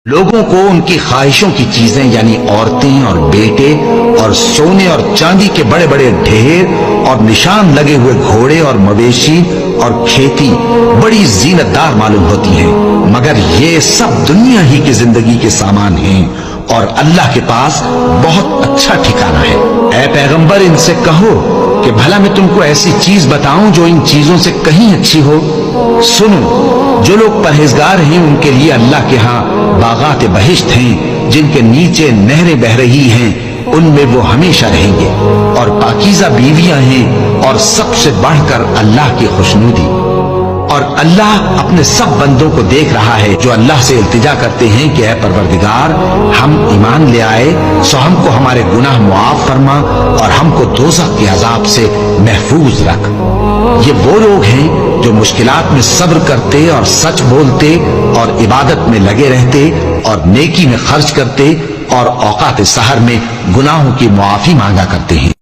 لوگوں کو ان کی خواہشوں کی چیزیں یعنی عورتیں اور بیٹے اور سونے اور چاندی کے بڑے بڑے ڈھیر اور نشان لگے ہوئے گھوڑے اور مویشی اور کھیتی بڑی زینت دار معلوم ہوتی ہیں، مگر یہ سب دنیا ہی کی زندگی کے سامان ہیں اور اللہ کے پاس بہت اچھا ٹھکانہ ہے۔ اے پیغمبر ان سے کہو کہ بھلا میں تم کو ایسی چیز بتاؤں جو ان چیزوں سے کہیں اچھی ہو؟ سنو، جو لوگ پرہیزگار ہیں ان کے لیے اللہ کے ہاں باغات بہشت ہیں جن کے نیچے نہریں بہ رہی ہیں، ان میں وہ ہمیشہ رہیں گے، اور پاکیزہ بیویاں ہیں، اور سب سے بڑھ کر اللہ کی خوشنودی۔ اور اللہ اپنے سب بندوں کو دیکھ رہا ہے جو اللہ سے التجا کرتے ہیں کہ اے پروردگار، ہم ایمان لے آئے سو ہم کو ہمارے گناہ معاف فرما اور ہم کو دوزخ کے عذاب سے محفوظ رکھ۔ یہ وہ لوگ ہیں جو مشکلات میں صبر کرتے اور سچ بولتے اور عبادت میں لگے رہتے اور نیکی میں خرچ کرتے اور اوقات سحر میں گناہوں کی معافی مانگا کرتے ہیں۔